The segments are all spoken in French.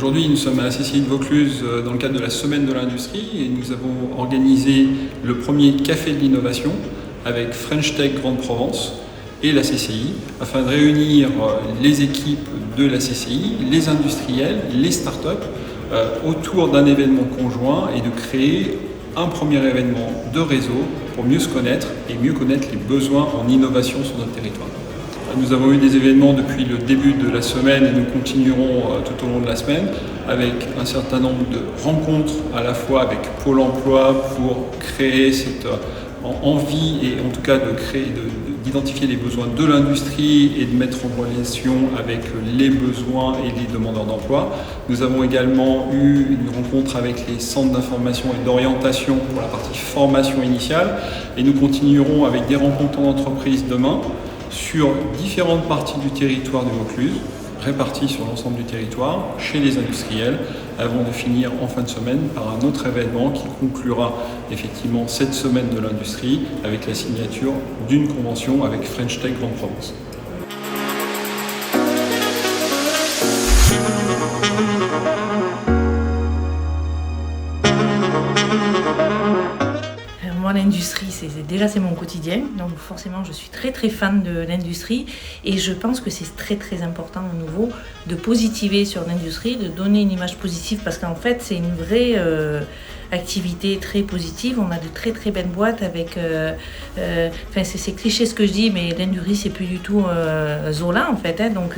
Aujourd'hui, nous sommes à la CCI de Vaucluse dans le cadre de la Semaine de l'Industrie et nous avons organisé le premier Café de l'Innovation avec French Tech Grande Provence et la CCI afin de réunir les équipes de la CCI, les industriels, les startups autour d'un événement conjoint et de créer un premier événement de réseau pour mieux se connaître et mieux connaître les besoins en innovation sur notre territoire. Nous avons eu des événements depuis le début de la semaine et nous continuerons tout au long de la semaine avec un certain nombre de rencontres à la fois avec Pôle emploi pour créer cette envie et en tout cas d'identifier les besoins de l'industrie et de mettre en relation avec les besoins et les demandeurs d'emploi. Nous avons également eu une rencontre avec les centres d'information et d'orientation pour la partie formation initiale et nous continuerons avec des rencontres en entreprise demain sur différentes parties du territoire du Vaucluse, réparties sur l'ensemble du territoire, chez les industriels, avant de finir en fin de semaine par un autre événement qui conclura effectivement cette semaine de l'industrie avec la signature d'une convention avec French Tech Grande Provence. Moi, l'industrie, c'est mon quotidien, donc forcément je suis très fan de l'industrie et je pense que c'est très important à nouveau de positiver sur l'industrie, de donner une image positive parce qu'en fait c'est une vraie activité très positive. On a de très belles boîtes avec, c'est cliché ce que je dis, mais l'industrie c'est plus du tout Zola en fait, donc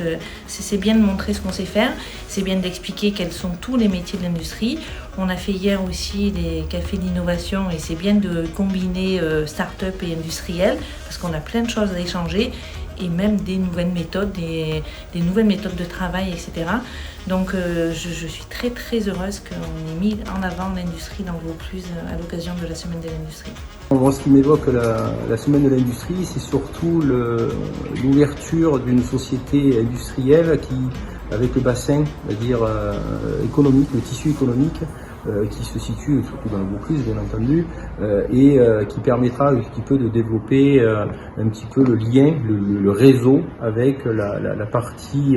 c'est bien de montrer ce qu'on sait faire, c'est bien d'expliquer quels sont tous les métiers de l'industrie. On a fait hier aussi des cafés d'innovation et c'est bien de combiner start-up et industriel parce qu'on a plein de choses à échanger et même des nouvelles méthodes, des nouvelles méthodes de travail, etc. Donc je suis très heureuse qu'on ait mis en avant l'industrie dans Vaucluse à l'occasion de la Semaine de l'Industrie. Moi, ce qui m'évoque la Semaine de l'Industrie, c'est surtout l'ouverture d'une société industrielle qui, avec le bassin, c'est-à-dire économique, le tissu économique, qui se situe surtout dans le Vaucluse bien entendu, et qui permettra un petit peu de développer un petit peu le lien, le réseau avec la partie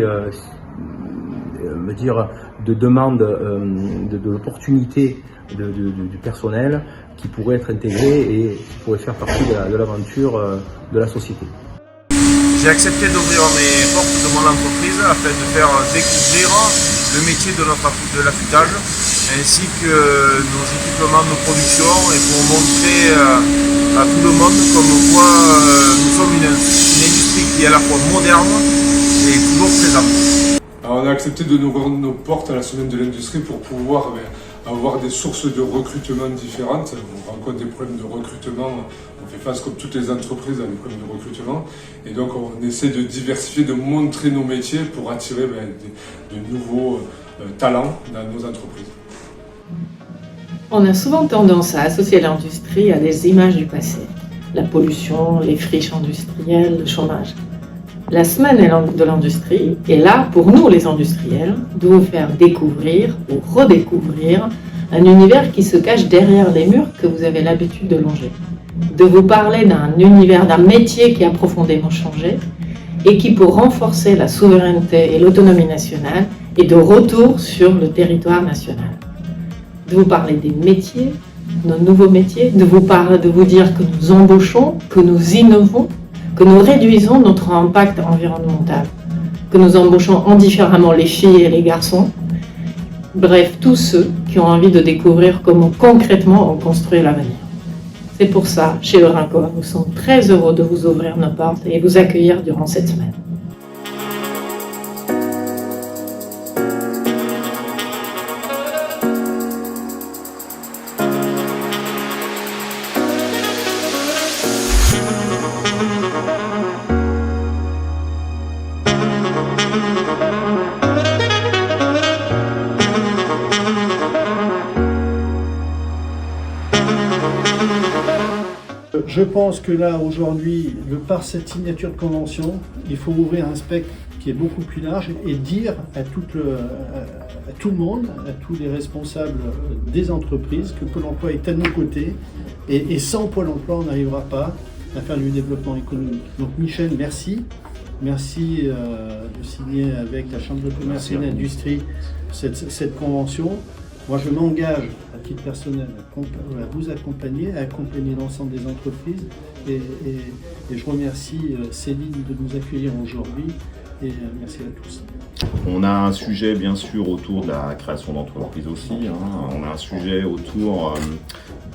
de demande de l'opportunité du personnel qui pourrait être intégré et qui pourrait faire partie de l'aventure de la société. J'ai accepté d'ouvrir mes portes de mon entreprise afin de faire découvrir le métier de l'affûtage ainsi que nos équipements de production et pour montrer à tout le monde comme quoi nous sommes une industrie qui est à la fois moderne et toujours présente. Alors on a accepté de nous ouvrir nos portes à la Semaine de l'Industrie pour pouvoir avoir des sources de recrutement différentes. On rencontre des problèmes de recrutement, on fait face comme toutes les entreprises à des problèmes de recrutement et donc on essaie de diversifier, de montrer nos métiers pour attirer de nouveaux talents dans nos entreprises. On a souvent tendance à associer l'industrie à des images du passé, la pollution, les friches industrielles, le chômage. La Semaine de l'Industrie est là pour nous les industriels de vous faire découvrir ou redécouvrir un univers qui se cache derrière les murs que vous avez l'habitude de longer. De vous parler d'un univers, d'un métier qui a profondément changé et qui, pour renforcer la souveraineté et l'autonomie nationale, est de retour sur le territoire national. De vous parler des métiers, nos nouveaux métiers, de vous dire que nous embauchons, que nous innovons, que nous réduisons notre impact environnemental, que nous embauchons indifféremment les filles et les garçons, bref, tous ceux qui ont envie de découvrir comment concrètement on construit l'avenir. C'est pour ça, chez Eurinco, nous sommes très heureux de vous ouvrir nos portes et vous accueillir durant cette semaine. Je pense que là, aujourd'hui, par cette signature de convention, il faut ouvrir un spectre qui est beaucoup plus large et dire à tout le monde, à tous les responsables des entreprises que Pôle emploi est à nos côtés et sans Pôle emploi, on n'arrivera pas à faire du développement économique. Donc Michel, merci. Merci de signer avec la Chambre de commerce et d'industrie cette convention. Moi, je m'engage à titre personnel à vous accompagner, à accompagner l'ensemble des entreprises. Et je remercie Céline de nous accueillir aujourd'hui. Et merci à tous. On a un sujet bien sûr autour de la création d'entreprises aussi. On a un sujet autour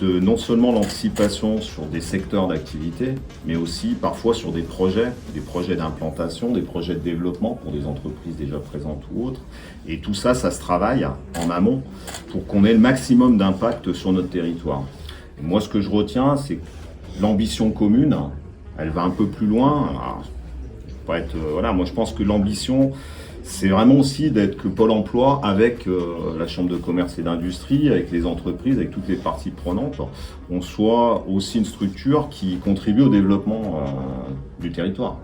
de non seulement l'anticipation sur des secteurs d'activité, mais aussi parfois sur des projets d'implantation, des projets de développement pour des entreprises déjà présentes ou autres. Et tout ça, ça se travaille en amont pour qu'on ait le maximum d'impact sur notre territoire. Et moi, ce que je retiens, c'est que l'ambition commune, elle va un peu plus loin. Alors, moi, je pense que l'ambition, c'est vraiment aussi d'être que Pôle emploi, avec la Chambre de commerce et d'industrie, avec les entreprises, avec toutes les parties prenantes, on soit aussi une structure qui contribue au développement du territoire.